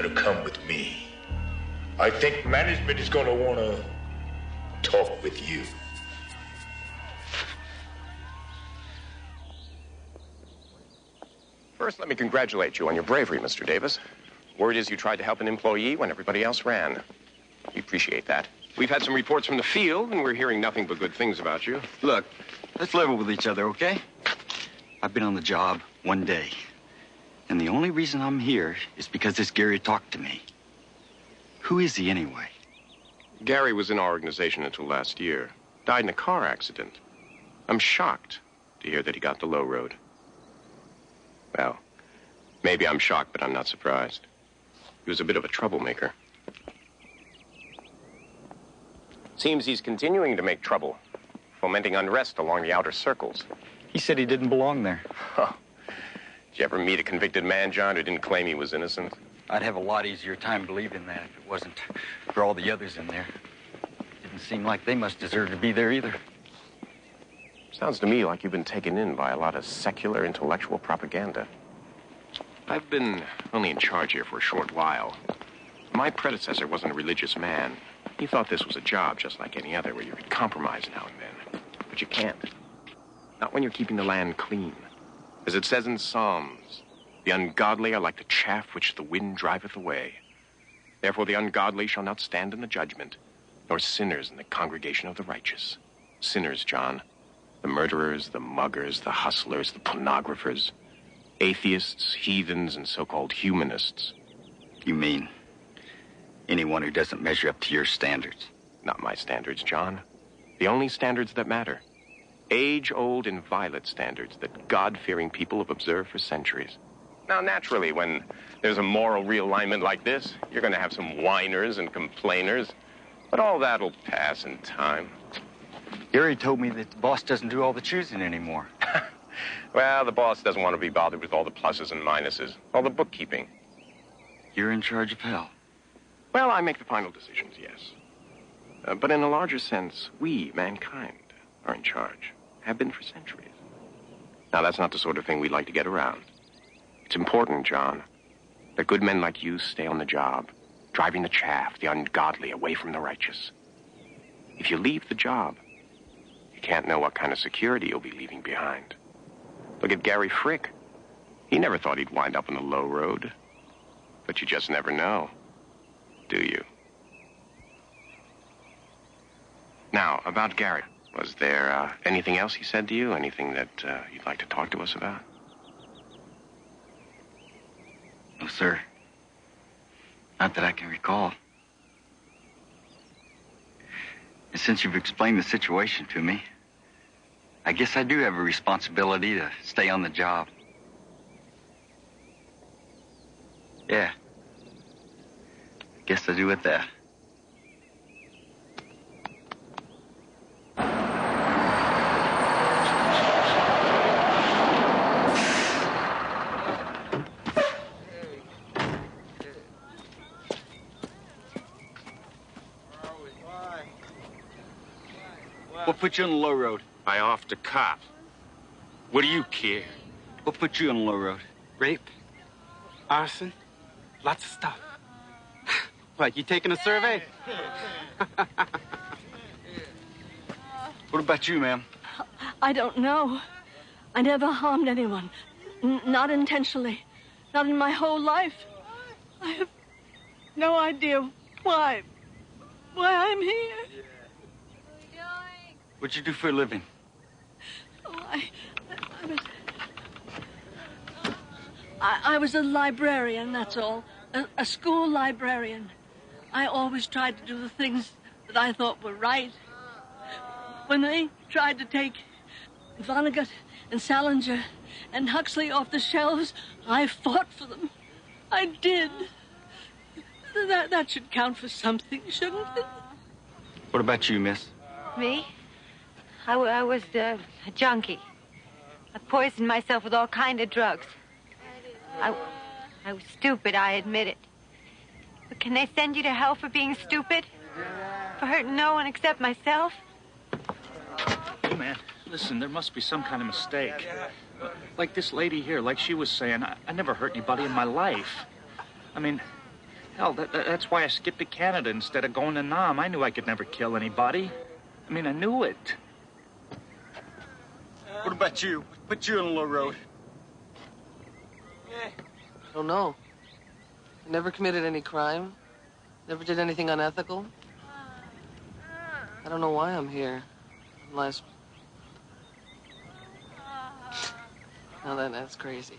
better come with me. I think management is going to want to talk with you. First, let me congratulate you on your bravery, Mr. Davis. Word is you tried to help an employee when everybody else ran. We appreciate that. We've had some reports from the field, and we're hearing nothing but good things about you. Look, let's level with each other, okay? I've been on the job 1 day. And the only reason I'm here is because this Gary talked to me. Who is he anyway? Gary was in our organization until last year. Died in a car accident. I'm shocked to hear that he got the low road. Well, maybe I'm shocked, but I'm not surprised. He was a bit of a troublemaker. Seems he's continuing to make trouble, fomenting unrest along the outer circles. He said he didn't belong there. Oh. Did you ever meet a convicted man, John, who didn't claim he was innocent? I'd have a lot easier time believing that if it wasn't for all the others in there. Didn't seem like they must deserve to be there either. Sounds to me like you've been taken in by a lot of secular intellectual propaganda. I've been only in charge here for a short while. My predecessor wasn't a religious man. He thought this was a job just like any other where you could compromise now and then. But you can't. Not when you're keeping the land clean. As it says in Psalms, the ungodly are like the chaff which the wind driveth away. Therefore the ungodly shall not stand in the judgment, nor sinners in the congregation of the righteous. Sinners, John. The murderers, the muggers, the hustlers, the pornographers, atheists, heathens, and so-called humanists. You mean anyone who doesn't measure up to your standards? Not my standards, John. The only standards that matter. Age-old, inviolate standards that God-fearing people have observed for centuries. Now, naturally, when there's a moral realignment like this, you're going to have some whiners and complainers, but all that'll pass in time. Gary told me that the boss doesn't do all the choosing anymore. Well, the boss doesn't want to be bothered with all the pluses and minuses, all the bookkeeping. You're in charge of hell. Well, I make the final decisions, yes. But in a larger sense, we, mankind, are in charge. Have been for centuries. Now, that's not the sort of thing we'd like to get around. It's important, John, that good men like you stay on the job, driving the chaff, the ungodly, away from the righteous. If you leave the job, you can't know what kind of security you'll be leaving behind. Look at Gary Frick. He never thought he'd wind up on the low road. But you just never know, do you? Now, about Gary. Was there anything else he said to you? Anything that you'd like to talk to us about? No, sir. Not that I can recall. And since you've explained the situation to me, I guess I do have a responsibility to stay on the job. Yeah. Guess I do with that. What put you on the low road? I off the cop. What do you care? What put you on the low road? Rape, arson, lots of stuff. What, you taking a survey? What about you, ma'am? I don't know. I never harmed anyone. Not intentionally. Not in my whole life. I have no idea why I'm here. What'd you do for a living? Oh, I was a librarian, that's all. A school librarian. I always tried to do the things that I thought were right. When they tried to take Vonnegut and Salinger and Huxley off the shelves, I fought for them. I did. That should count for something, shouldn't it? What about you, miss? Me? I was a junkie. I poisoned myself with all kind of drugs. I was stupid, I admit it. But can they send you to hell for being stupid? For hurting no one except myself? Hey, man, listen, there must be some kind of mistake. Like this lady here, like she was saying, I never hurt anybody in my life. I mean, Hell, that's why I skipped to Canada instead of going to Nam. I knew I could never kill anybody. I mean, I knew it. What about you? What put you on the low road? I don't know. I never committed any crime. Never did anything unethical. I don't know why I'm here. Unless... Now that's crazy.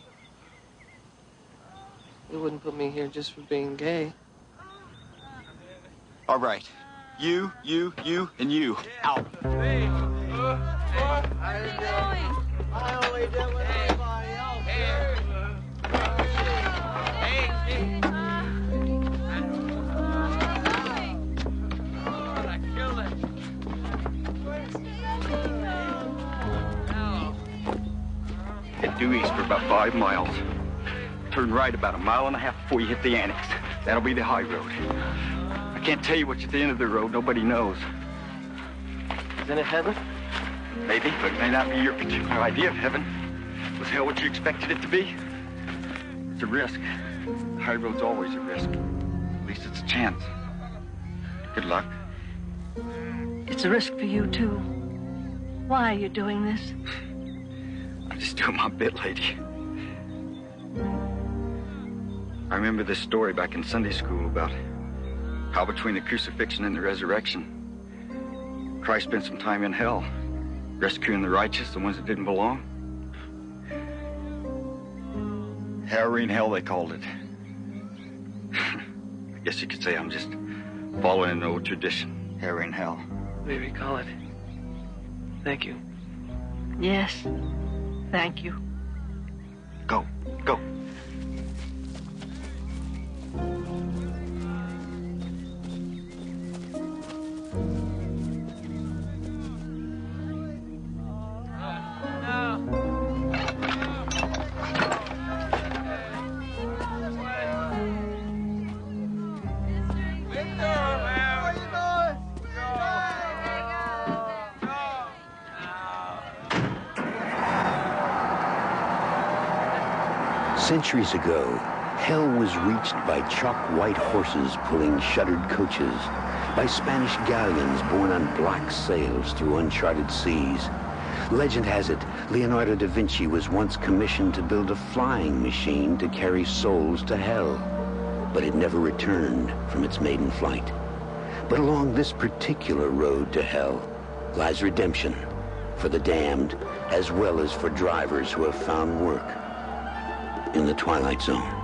You wouldn't put me here just for being gay. All right. You, and you. Out. Hey, how you doing? I only did what everybody else did. Head due east for about 5 miles. Turn right about 1.5 miles before you hit the annex. That'll be the high road. I can't tell you what's at the end of the road. Nobody knows. Isn't it heaven? Maybe, but it may not be your particular idea of heaven. Was hell what you expected it to be? It's a risk. The high road's always a risk. At least it's a chance. Good luck. It's a risk for you, too. Why are you doing this? I'm just doing my bit, lady. I remember this story back in Sunday school about how between the crucifixion and the resurrection, Christ spent some time in hell, rescuing the righteous, the ones that didn't belong. Harrowing hell, they called it. I guess you could say I'm just following an old tradition. Harrowing hell. Maybe call it. Thank you. Yes. Thank you. Go. Go. Centuries ago, hell was reached by chalk-white horses pulling shuttered coaches, by Spanish galleons borne on black sails through uncharted seas. Legend has it, Leonardo da Vinci was once commissioned to build a flying machine to carry souls to hell, but it never returned from its maiden flight. But along this particular road to hell lies redemption for the damned, as well as for drivers who have found work in the Twilight Zone.